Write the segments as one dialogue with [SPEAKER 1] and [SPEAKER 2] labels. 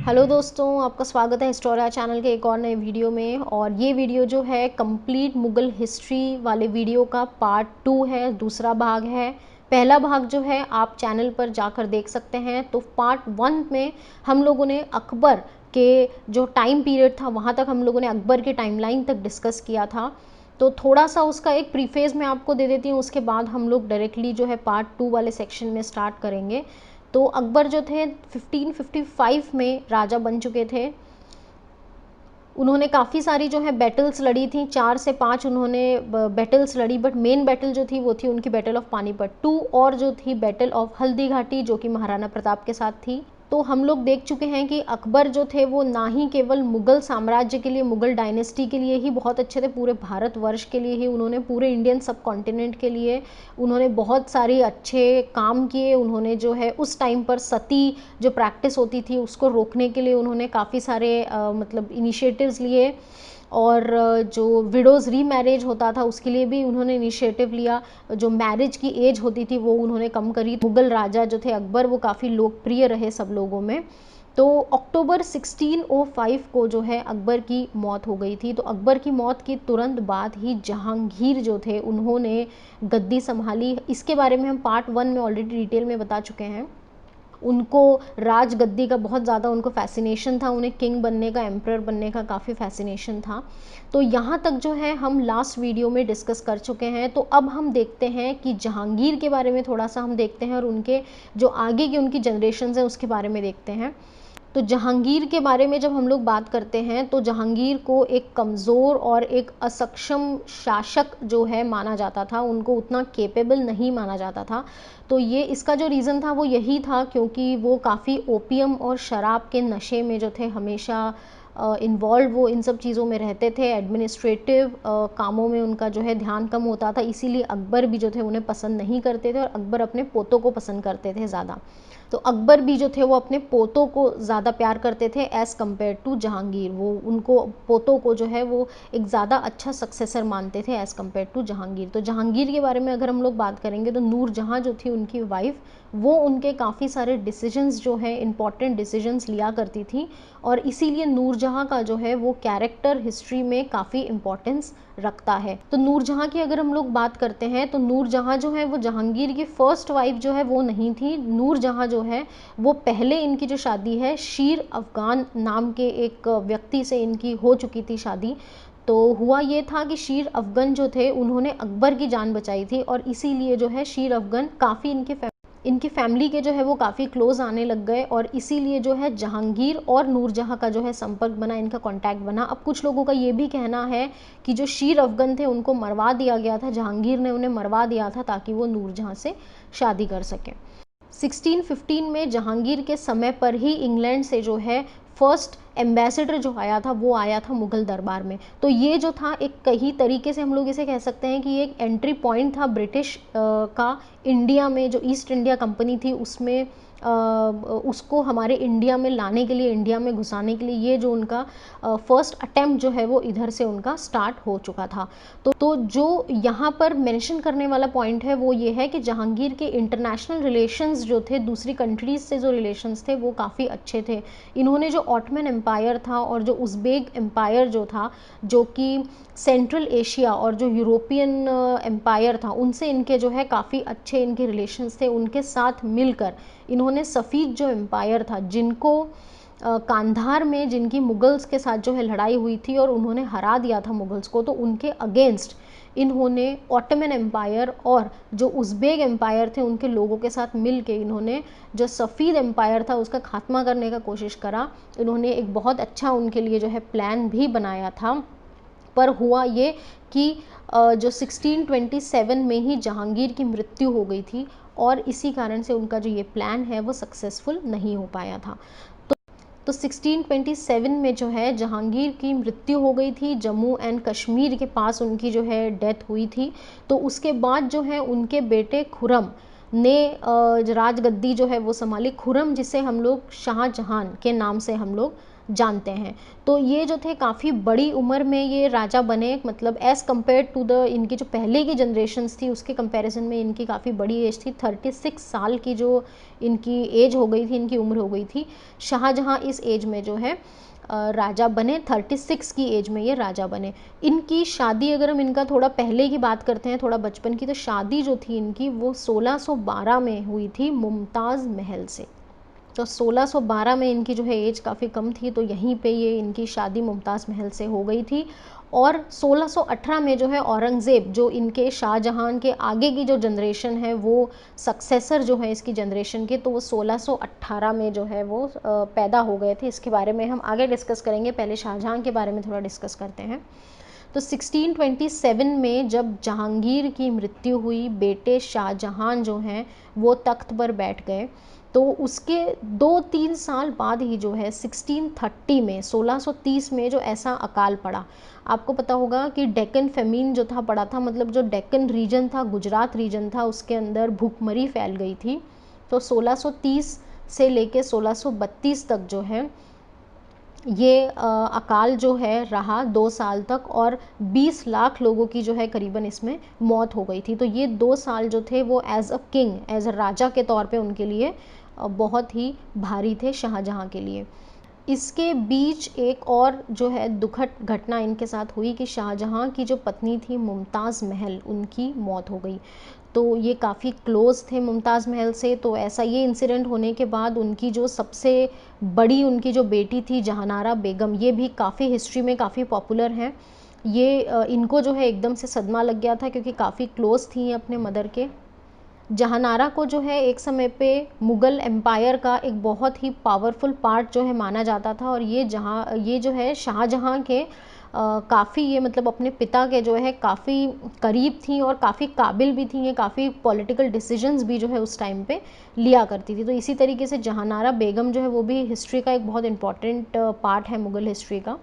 [SPEAKER 1] Hello दोस्तों, आपका स्वागत है हिस्टोरिया चैनल के एक और नए वीडियो में। और ये वीडियो जो है कंप्लीट मुग़ल हिस्ट्री वाले वीडियो का पार्ट 2 है, दूसरा भाग है। पहला भाग जो है आप चैनल पर जाकर देख सकते हैं। तो पार्ट 1 में हम लोगों ने अकबर के जो टाइम पीरियड था वहाँ तक हम लोगों ने अकबर के टाइमलाइन तक डिस्कस किया था। तो थोड़ा सा उसका एक प्रीफेस मैं आपको दे देती हूँ, उसके बाद हम लोग डायरेक्टली जो है पार्ट 2 वाले सेक्शन में स्टार्ट करेंगे। तो अकबर जो थे 1555 में राजा बन चुके थे। उन्होंने काफ़ी सारी जो है बैटल्स लड़ी थी, 4 से 5 उन्होंने बैटल्स लड़ी, बट मेन बैटल जो थी वो थी उनकी बैटल ऑफ पानीपत 2 और जो थी बैटल ऑफ हल्दी घाटी जो कि महाराणा प्रताप के साथ थी। तो हम लोग देख चुके हैं कि अकबर जो थे वो ना ही केवल मुग़ल साम्राज्य के लिए, मुग़ल डायनेस्टी के लिए ही बहुत अच्छे थे, पूरे भारतवर्ष के लिए ही, उन्होंने पूरे इंडियन सब कॉन्टिनेंट के लिए उन्होंने बहुत सारे अच्छे काम किए। उन्होंने जो है उस टाइम पर सती जो प्रैक्टिस होती थी उसको रोकने के लिए उन्होंने काफ़ी सारे मतलब इनिशिएटिव्स लिए। और जो विडोज़ री मैरिज होता था उसके लिए भी उन्होंने इनिशिएटिव लिया। जो मैरिज की एज होती थी वो उन्होंने कम करी। मुग़ल राजा जो थे अकबर वो काफ़ी लोकप्रिय रहे सब लोगों में। तो अक्टूबर 1605 को जो है अकबर की मौत हो गई थी। तो अकबर की मौत के तुरंत बाद ही जहांगीर जो थे उन्होंने गद्दी संभाली। इसके बारे में हम पार्ट 1 में ऑलरेडी डिटेल में बता चुके हैं। उनको राजगद्दी का बहुत ज़्यादा उनको फैसिनेशन था, उन्हें किंग बनने का, एम्परर बनने का काफ़ी फैसिनेशन था। तो यहाँ तक जो है हम लास्ट वीडियो में डिस्कस कर चुके हैं। तो अब हम देखते हैं कि जहांगीर के बारे में थोड़ा सा हम देखते हैं और उनके जो आगे की उनकी जनरेशन हैं उसके बारे में देखते हैं। तो जहांगीर के बारे में जब हम लोग बात करते हैं तो जहांगीर को एक कमज़ोर और एक असक्षम शासक जो है माना जाता था, उनको उतना केपेबल नहीं माना जाता था। तो ये इसका जो रीज़न था वो यही था क्योंकि वो काफ़ी ओपियम और शराब के नशे में जो थे हमेशा इन्वॉल्व, वो इन सब चीज़ों में रहते थे। एडमिनिस्ट्रेटिव कामों में उनका जो है ध्यान कम होता था, इसीलिए अकबर भी जो थे उन्हें पसंद नहीं करते थे और अकबर अपने पोतों को पसंद करते थे ज़्यादा। तो अकबर भी जो थे वो अपने पोतों को ज़्यादा प्यार करते थे एज़ कम्पेयर टू जहांगीर। वो उनको पोतों को जो है वो एक ज़्यादा अच्छा सक्सेसर मानते थे एज़ कम्पेयर टू जहांगीर। तो जहांगीर के बारे में अगर हम लोग बात करेंगे तो नूरजहाँ जो थी उनकी वाइफ, वो उनके काफ़ी सारे डिसीजंस जो है इंपॉर्टेंट डिसीजंस लिया करती थी और इसीलिए नूरजहाँ का जो है वो कैरेक्टर हिस्ट्री में काफ़ी इंपॉर्टेंस रखता है। तो नूरजहाँ की अगर हम लोग बात करते हैं तो नूरजहाँ जो है वो जहांगीर की फर्स्ट वाइफ जो है वो नहीं थी। नूरजहाँ जो है वो पहले इनकी जो शादी है शीर अफगान नाम के एक व्यक्ति से इनकी हो चुकी थी शादी। तो हुआ ये था कि शीर अफगन जो थे उन्होंने अकबर की जान बचाई थी और इसीलिए जो है शीर अफगन काफ़ी इनकी फैमिली के जो है वो काफ़ी क्लोज आने लग गए और इसीलिए जो है जहांगीर और नूरजहाँ का जो है संपर्क बना, इनका कांटेक्ट बना। अब कुछ लोगों का ये भी कहना है कि जो शीर अफगन थे उनको मरवा दिया गया था, जहांगीर ने उन्हें मरवा दिया था ताकि वो नूरजहाँ से शादी कर सकें। 1615 में जहांगीर के समय पर ही इंग्लैंड से जो है फर्स्ट एम्बेसडर जो आया था वो आया था मुग़ल दरबार में। तो ये जो था एक कई तरीके से हम लोग इसे कह सकते हैं कि ये एक एंट्री पॉइंट था ब्रिटिश का इंडिया में। जो ईस्ट इंडिया कंपनी थी उसमें उसको हमारे इंडिया में लाने के लिए, इंडिया में घुसाने के लिए ये जो उनका फर्स्ट अटेम्प्ट जो है वो इधर से उनका स्टार्ट हो चुका था। तो जो यहाँ पर मेंशन करने वाला पॉइंट है वो ये है कि जहांगीर के इंटरनेशनल रिलेशंस जो थे, दूसरी कंट्रीज़ से जो रिलेशंस थे वो काफ़ी अच्छे थे। इन्होंने जो ऑटमन एम्पायर था और जो उज़्बेक एम्पायर जो था, जो कि सेंट्रल एशिया और जो यूरोपियन एम्पायर था, उनसे इनके जो है काफ़ी अच्छे इनके रिलेशंस थे। उनके साथ मिलकर इन्होंने सफ़ीद जो एम्पायर था, जिनको कांधार में जिनकी मुगल्स के साथ जो है लड़ाई हुई थी और उन्होंने हरा दिया था मुगल्स को, तो उनके अगेंस्ट इन्होंने ऑटोमन एम्पायर और जो उज़्बेक एम्पायर थे उनके लोगों के साथ मिल के इन्होंने जो सफ़ीद एम्पायर था उसका खात्मा करने का कोशिश करा। इन्होंने एक बहुत अच्छा उनके लिए जो है प्लान भी बनाया था। पर हुआ ये कि जो 1627 में ही जहांगीर की मृत्यु हो गई थी और इसी कारण से उनका जो ये प्लान है वो सक्सेसफुल नहीं हो पाया था। तो 1627 में जो है जहांगीर की मृत्यु हो गई थी, जम्मू एंड कश्मीर के पास उनकी जो है डेथ हुई थी। तो उसके बाद जो है उनके बेटे खुरम ने राजगद्दी जो है वो संभाली। खुरम जिसे हम लोग शाहजहां के नाम से हम लोग जानते हैं। तो ये जो थे काफ़ी बड़ी उम्र में ये राजा बने, मतलब एज़ कम्पेयर टू द इनकी जो पहले की जनरेशन्स थी उसके कंपैरिजन में इनकी काफ़ी बड़ी एज थी। 36 साल की जो इनकी एज हो गई थी, इनकी उम्र हो गई थी। शाहजहाँ इस एज में जो है राजा बने, 36 की एज में ये राजा बने। इनकी शादी, अगर हम इनका थोड़ा पहले की बात करते हैं, थोड़ा बचपन की, तो शादी जो थी इनकी वो 1612 में हुई थी मुमताज़ महल से। तो 1612 में इनकी जो है एज काफ़ी कम थी, तो यहीं पे ये इनकी शादी मुमताज़ महल से हो गई थी। और 1618 में जो है औरंगज़ेब, जो इनके शाहजहां के आगे की जो जनरेशन है, वो सक्सेसर जो है इसकी जनरेशन के, तो वो 1618 में जो है वो पैदा हो गए थे। इसके बारे में हम आगे डिस्कस करेंगे, पहले शाहजहां के बारे में थोड़ा डिस्कस करते हैं। तो 1627 में जब जहांगीर की मृत्यु हुई, बेटे शाहजहां जो हैं वो तख्त पर बैठ गए, तो उसके 2-3 साल बाद ही जो है 1630 में, 1630 में जो ऐसा अकाल पड़ा, आपको पता होगा कि डेक्कन फेमीन जो था पड़ा था, मतलब जो डेक्कन रीजन था, गुजरात रीजन था, उसके अंदर भूखमरी फैल गई थी। तो 1630 से लेके 1632 तक जो है ये अकाल जो है रहा 2 साल तक, और 20 लाख लोगों की जो है करीबन इसमें मौत हो गई थी। तो ये 2 साल जो थे वो as a king, as a राजा के तौर पे उनके लिए बहुत ही भारी थे शाहजहां के लिए। इसके बीच एक और जो है दुखद घटना इनके साथ हुई कि शाहजहां की जो पत्नी थी मुमताज़ महल, उनकी मौत हो गई। तो ये काफ़ी क्लोज़ थे मुमताज़ महल से, तो ऐसा ये इंसिडेंट होने के बाद उनकी जो सबसे बड़ी उनकी जो बेटी थी जहानारा बेगम, ये भी काफ़ी हिस्ट्री में काफ़ी पॉपुलर हैं। ये इनको जो है एकदम से सदमा लग गया था, क्योंकि काफ़ी क्लोज़ थी अपने मदर के। जहानारा को जो है एक समय पे मुग़ल एम्पायर का एक बहुत ही पावरफुल पार्ट जो है माना जाता था, और ये जो है शाहजहां के काफ़ी, ये मतलब अपने पिता के जो है काफ़ी करीब थी और काफ़ी काबिल भी थी, ये काफ़ी पॉलिटिकल डिसीजंस भी जो है उस टाइम पे लिया करती थी। तो इसी तरीके से जहानारा बेगम जो है वो भी हिस्ट्री का एक बहुत इंपॉर्टेंट पार्ट है मुग़ल हिस्ट्री का।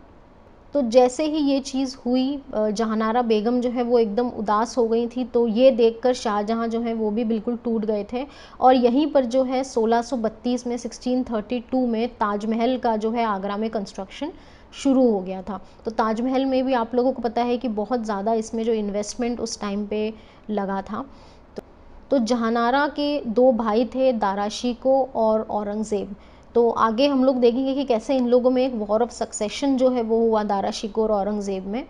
[SPEAKER 1] तो जैसे ही ये चीज़ हुई, जहानारा बेगम जो है वो एकदम उदास हो गई थी, तो ये देखकर शाहजहां जो है वो भी बिल्कुल टूट गए थे। और यहीं पर जो है 1632 में, 1632 में ताजमहल का जो है आगरा में कंस्ट्रक्शन शुरू हो गया था। तो ताजमहल में भी आप लोगों को पता है कि बहुत ज़्यादा इसमें जो इन्वेस्टमेंट उस टाइम पे लगा था। तो जहानारा के 2 भाई थे, दारा शिकोह और औरंगज़ेब। तो आगे हम लोग देखेंगे कि कैसे इन लोगों में एक वॉर ऑफ सक्सेशन जो है वो हुआ दारा शिकोह और औरंगज़ेब में।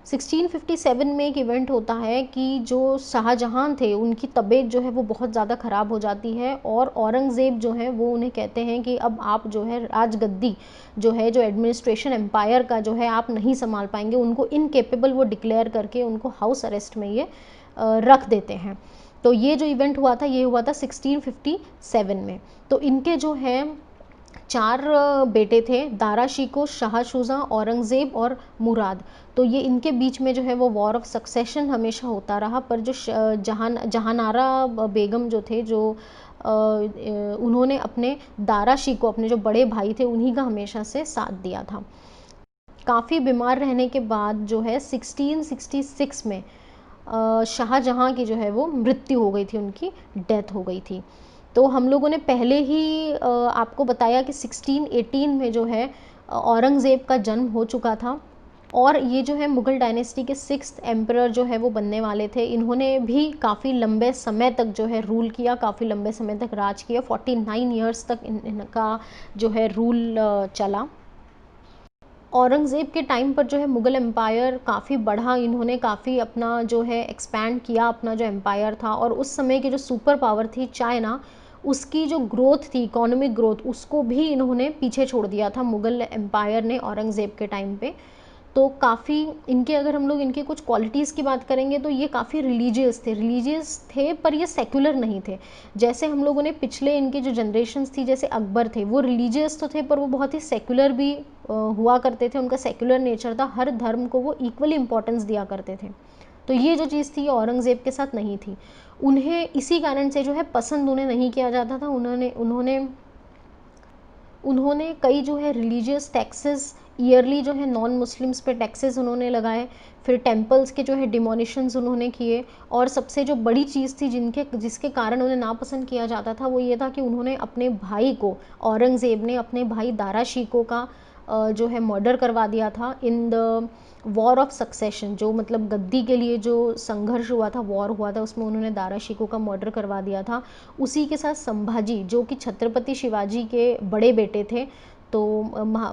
[SPEAKER 1] 1657 में एक इवेंट होता है कि जो शाहजहां थे उनकी तबीयत जो है वो बहुत ज़्यादा ख़राब हो जाती है, और औरंगज़ेब जो है वो उन्हें कहते हैं कि अब आप जो है राजगद्दी जो है, जो एडमिनिस्ट्रेशन एम्पायर का जो है, आप नहीं संभाल पाएंगे। उनको इनकेपेबल वो डिक्लेयर करके उनको हाउस अरेस्ट में ये रख देते हैं। तो ये जो इवेंट हुआ था, ये हुआ था 1657 में। तो इनके जो है 4 बेटे थे, दारा शिकोह, शाह शुजा, औरंगज़ेब और मुराद। तो ये इनके बीच में जो है वो वॉर ऑफ सक्सेशन हमेशा होता रहा। पर जो जहानारा बेगम जो थे, जो उन्होंने अपने दारा शिकोह, अपने जो बड़े भाई थे, उन्हीं का हमेशा से साथ दिया था। काफ़ी बीमार रहने के बाद जो है 1666 में शाहजहां की जो है वो मृत्यु हो गई थी, उनकी डेथ हो गई थी। तो हम लोगों ने पहले ही आपको बताया कि 1618 में जो है औरंगज़ेब का जन्म हो चुका था, और ये जो है मुग़ल डायनेस्टी के 6th एम्परर जो है वो बनने वाले थे। इन्होंने भी काफ़ी लंबे समय तक जो है रूल किया, काफ़ी लंबे समय तक राज किया। 49 ईयर्स तक इनका जो है रूल चला। औरंगज़ेब के टाइम पर जो है मुग़ल एम्पायर काफ़ी बढ़ा, इन्होंने काफ़ी अपना जो है एक्सपैंड किया अपना जो एम्पायर था। और उस समय की जो सुपर पावर थी चाइना, उसकी जो ग्रोथ थी, इकोनॉमिक ग्रोथ, उसको भी इन्होंने पीछे छोड़ दिया था मुग़ल एम्पायर ने औरंगज़ेब के टाइम पे। तो काफ़ी इनके, अगर हम लोग इनकी कुछ क्वालिटीज़ की बात करेंगे, तो ये काफ़ी रिलीजियस थे, पर ये सेक्युलर नहीं थे। जैसे हम लोगों ने पिछले इनके जो जनरेशन्स थी, जैसे अकबर थे, वो रिलीजियस तो थे, पर वो बहुत ही सेक्युलर भी हुआ करते थे। उनका सेक्युलर नेचर था, हर धर्म को वो इक्वली इम्पोर्टेंस दिया करते थे। तो ये जो चीज़ थी औरंगज़ेब के साथ नहीं थी। उन्हें इसी कारण से जो है पसंद उन्हें नहीं किया जाता था। उन्होंने कई जो है रिलीजियस टैक्सेस ईयरली जो है नॉन मुस्लिम्स पे टैक्सेस उन्होंने लगाए, फिर टेम्पल्स के जो है डिमोलिशंस उन्होंने किए, और सबसे जो बड़ी चीज़ थी जिसके कारण उन्हें नापसंद किया जाता था वो ये था कि उन्होंने अपने भाई को, औरंगज़ेब ने अपने भाई दारा शिकोह का जो है मर्डर करवा दिया था in the war of succession, जो मतलब गद्दी के लिए जो संघर्ष हुआ था, वॉर हुआ था, उसमें उन्होंने दारा शिकोह का मर्डर करवा दिया था। उसी के साथ संभाजी जो कि छत्रपति शिवाजी के बड़े बेटे थे, तो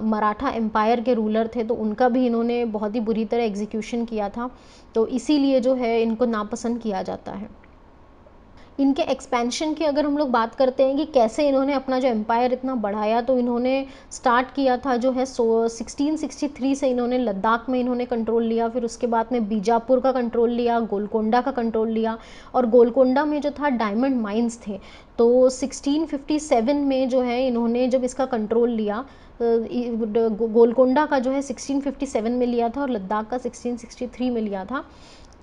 [SPEAKER 1] मराठा एम्पायर के रूलर थे, तो उनका भी इन्होंने बहुत ही बुरी तरह एग्जीक्यूशन किया था, तो इसीलिए जो है इनको नापसंद किया जाता है। इनके एक्सपेंशन की अगर हम लोग बात करते हैं कि कैसे इन्होंने अपना जो एम्पायर इतना बढ़ाया, तो इन्होंने स्टार्ट किया था जो है 1663 से इन्होंने लद्दाख में इन्होंने कंट्रोल लिया, फिर उसके बाद में बीजापुर का कंट्रोल लिया, गोलकोंडा का कंट्रोल लिया, और गोलकोंडा में जो था डायमंड माइंस थे, तो 1657 में जो है इन्होंने जब इसका कंट्रोल लिया, गोलकोंडा का जो है 1657 में लिया था और लद्दाख का 1663 में लिया था,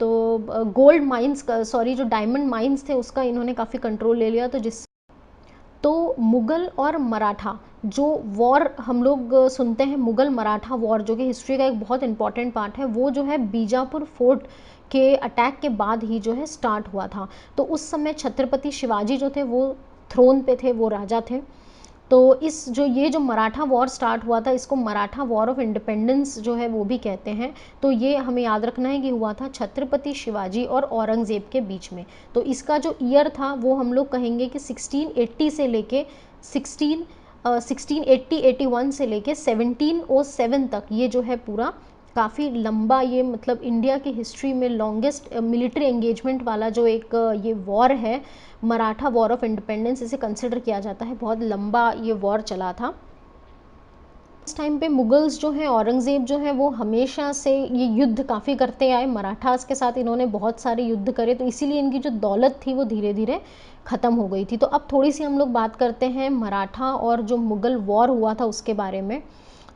[SPEAKER 1] तो गोल्ड माइंस का, सॉरी, जो डायमंड माइंस थे उसका इन्होंने काफ़ी कंट्रोल ले लिया, तो मुग़ल और मराठा जो वॉर हम लोग सुनते हैं, मुग़ल मराठा वॉर, जो कि हिस्ट्री का एक बहुत इंपॉर्टेंट पार्ट है, वो जो है बीजापुर फोर्ट के अटैक के बाद ही जो है स्टार्ट हुआ था। तो उस समय छत्रपति शिवाजी जो थे वो थ्रोन पे थे, वो राजा थे। तो ये जो मराठा वॉर स्टार्ट हुआ था, इसको मराठा वॉर ऑफ इंडिपेंडेंस जो है वो भी कहते हैं। तो ये हमें याद रखना है कि हुआ था छत्रपति शिवाजी और औरंगज़ेब के बीच में। तो इसका जो ईयर था वो हम लोग कहेंगे कि 1680 से लेके 1681 से लेके 1707 तक, ये जो है पूरा काफ़ी लंबा, ये मतलब इंडिया की हिस्ट्री में लॉन्गेस्ट मिलिट्री एंगेजमेंट वाला जो एक ये वॉर है, मराठा वॉर ऑफ इंडिपेंडेंस, इसे कंसिडर किया जाता है। बहुत लंबा ये वॉर चला था। इस टाइम पे मुगल्स जो हैं, औरंगज़ेब जो है वो हमेशा से ये युद्ध काफ़ी करते आए, मराठास के साथ इन्होंने बहुत सारे युद्ध करे, तो इसीलिए इनकी जो दौलत थी वो धीरे धीरे ख़त्म हो गई थी। तो अब थोड़ी सी हम लोग बात करते हैं मराठा और जो मुग़ल वॉर हुआ था उसके बारे में।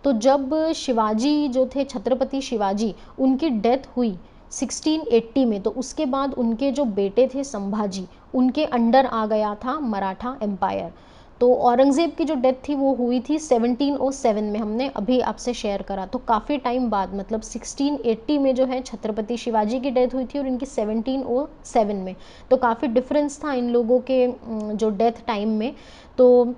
[SPEAKER 1] तो जब शिवाजी जो थे, छत्रपति शिवाजी, उनकी डेथ हुई 1680 में, तो उसके बाद उनके जो बेटे थे संभाजी, उनके अंडर आ गया था मराठा एम्पायर। तो औरंगज़ेब की जो डेथ थी वो हुई थी 1707 में, हमने अभी आपसे शेयर करा। तो काफ़ी टाइम बाद, मतलब 1680 में जो है छत्रपति शिवाजी की डेथ हुई थी और इनकी 1707 में, तो काफ़ी डिफरेंस था इन लोगों के जो डेथ टाइम में। तो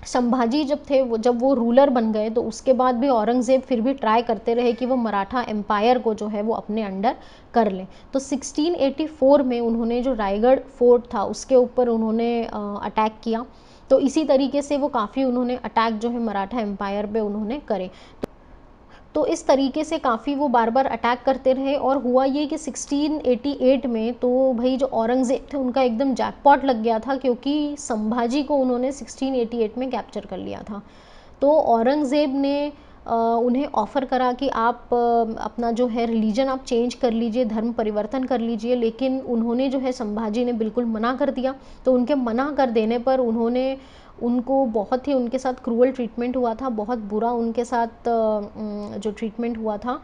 [SPEAKER 1] संभाजी जब वो रूलर बन गए, तो उसके बाद भी औरंगज़ेब फिर भी ट्राई करते रहे कि वो मराठा एम्पायर को जो है वो अपने अंडर कर लें। तो 1684 में उन्होंने जो रायगढ़ फोर्ट था उसके ऊपर उन्होंने अटैक किया। तो इसी तरीके से वो काफ़ी उन्होंने अटैक जो है मराठा एम्पायर पे उन्होंने करे। तो इस तरीके से काफ़ी वो बार बार अटैक करते रहे, और हुआ ये कि 1688 में तो भाई जो औरंगज़ेब थे उनका एकदम जैकपॉट लग गया था, क्योंकि संभाजी को उन्होंने 1688 में कैप्चर कर लिया था। तो औरंगज़ेब ने उन्हें ऑफ़र करा कि आप अपना जो है रिलीजन आप चेंज कर लीजिए, धर्म परिवर्तन कर लीजिए, लेकिन उन्होंने जो है, संभाजी ने बिल्कुल मना कर दिया। तो उनके मना कर देने पर उनको बहुत ही उनके साथ क्रूअल ट्रीटमेंट हुआ था, बहुत बुरा उनके साथ जो ट्रीटमेंट हुआ था।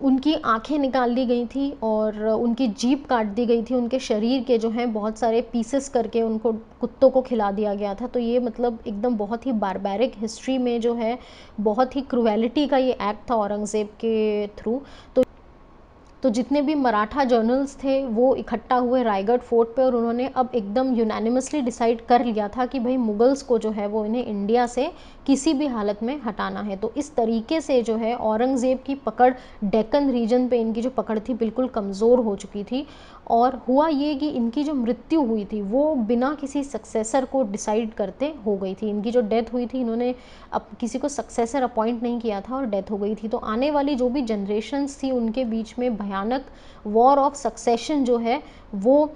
[SPEAKER 1] उनकी आंखें निकाल दी गई थी और उनकी जीभ काट दी गई थी, उनके शरीर के जो हैं बहुत सारे पीसेस करके उनको कुत्तों को खिला दिया गया था। तो ये मतलब एकदम बहुत ही बारबैरिक हिस्ट्री में जो है बहुत ही क्रूएलिटी का ये एक्ट था औरंगज़ेब के थ्रू। तो जितने भी मराठा जर्नल्स थे वो इकट्ठा हुए रायगढ़ फोर्ट पे, और उन्होंने अब एकदम यूनानिमसली डिसाइड कर लिया था कि भाई मुगल्स को जो है वो इन्हें इंडिया से किसी भी हालत में हटाना है। तो इस तरीके से जो है औरंगज़ेब की पकड़ डेक्कन रीजन पे, इनकी जो पकड़ थी बिल्कुल कमज़ोर हो चुकी थी। और हुआ ये कि इनकी जो मृत्यु हुई थी वो बिना किसी सक्सेसर को डिसाइड करते हो गई थी। इनकी जो डेथ हुई थी, इन्होंने अब किसी को सक्सेसर अपॉइंट नहीं किया था और डेथ हो गई थी। तो आने वाली जो भी जनरेशन्स थी उनके बीच में भयानक वॉर ऑफ सक्सेशन जो है वो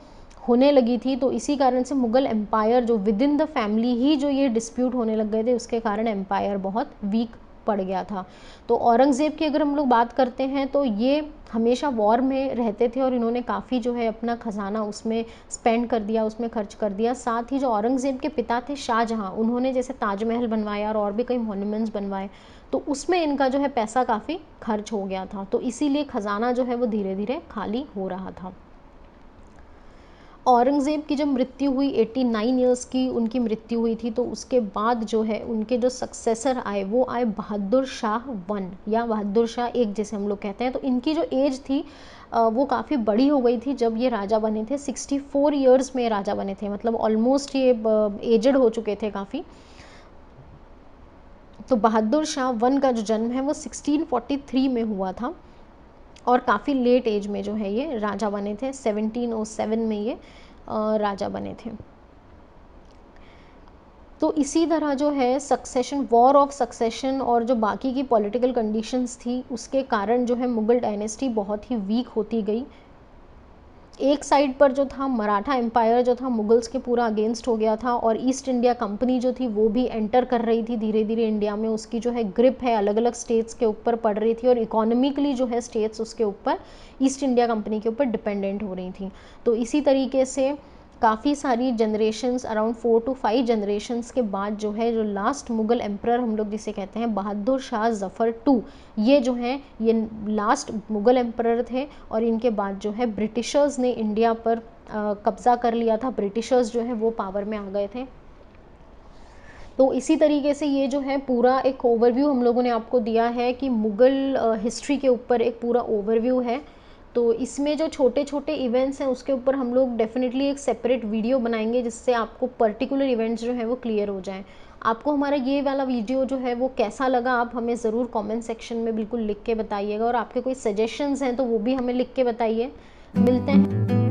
[SPEAKER 1] होने लगी थी। तो इसी कारण से मुग़ल एम्पायर जो विद इन द फैमिली ही जो ये डिस्प्यूट होने लग गए थे, उसके कारण एम्पायर बहुत वीक पड़ गया था। तो औरंगज़ेब की अगर हम लोग बात करते हैं तो ये हमेशा वॉर में रहते थे और इन्होंने काफ़ी जो है अपना खजाना उसमें स्पेंड कर दिया, उसमें खर्च कर दिया। साथ ही जो औरंगज़ेब के पिता थे शाहजहाँ, उन्होंने जैसे ताजमहल बनवाया और भी कई मॉन्यूमेंट्स बनवाए, तो उसमें इनका जो है पैसा काफ़ी खर्च हो गया था। तो इसीलिए ख़जाना जो है वो धीरे धीरे खाली हो रहा था। औरंगज़ेब की जब मृत्यु हुई 89 ईयर्स की उनकी मृत्यु हुई थी, तो उसके बाद जो है उनके जो सक्सेसर आए वो आए बहादुर शाह वन या बहादुर शाह एक, जैसे हम लोग कहते हैं। तो इनकी जो एज थी वो काफ़ी बड़ी हो गई थी जब ये राजा बने थे। 64 ईयर्स में राजा बने थे, मतलब ऑलमोस्ट ये एजड हो चुके थे काफ़ी। तो बहादुर शाह वन का जो जन्म है वो 1643 में हुआ था और काफ़ी लेट एज में जो है ये राजा बने थे। 1707 में ये राजा बने थे। तो इसी तरह जो है सक्सेशन, वॉर ऑफ सक्सेशन और जो बाकी की पॉलिटिकल कंडीशंस थी उसके कारण जो है मुग़ल डायनेस्टी बहुत ही वीक होती गई। एक साइड पर जो था मराठा एम्पायर जो था मुगल्स के पूरा अगेंस्ट हो गया था, और ईस्ट इंडिया कंपनी जो थी वो भी एंटर कर रही थी धीरे धीरे इंडिया में। उसकी जो है ग्रिप है अलग अलग स्टेट्स के ऊपर पड़ रही थी, और इकोनॉमिकली जो है स्टेट्स उसके ऊपर ईस्ट इंडिया कंपनी के ऊपर डिपेंडेंट हो रही थी। तो इसी तरीके से काफ़ी सारी जनरेशन्स, अराउंड 4 to 5 जनरेशन्स के बाद जो है जो लास्ट मुग़ल एम्परर हम लोग जिसे कहते हैं बहादुर शाह ज़फ़र टू, ये जो हैं ये लास्ट मुग़ल एम्परर थे। और इनके बाद जो है ब्रिटिशर्स ने इंडिया पर कब्ज़ा कर लिया था। ब्रिटिशर्स जो है वो पावर में आ गए थे। तो इसी तरीके से ये जो है पूरा एक ओवरव्यू हम लोगों ने आपको दिया है कि मुग़ल हिस्ट्री के ऊपर एक पूरा ओवरव्यू है। तो इसमें जो छोटे छोटे इवेंट्स हैं उसके ऊपर हम लोग डेफिनेटली एक सेपरेट वीडियो बनाएंगे जिससे आपको पर्टिकुलर इवेंट्स जो हैं वो क्लियर हो जाएं। आपको हमारा ये वाला वीडियो जो है वो कैसा लगा आप हमें ज़रूर कमेंट सेक्शन में बिल्कुल लिख के बताइएगा, और आपके कोई सजेशंस हैं तो वो भी हमें लिख के बताइए। मिलते हैं।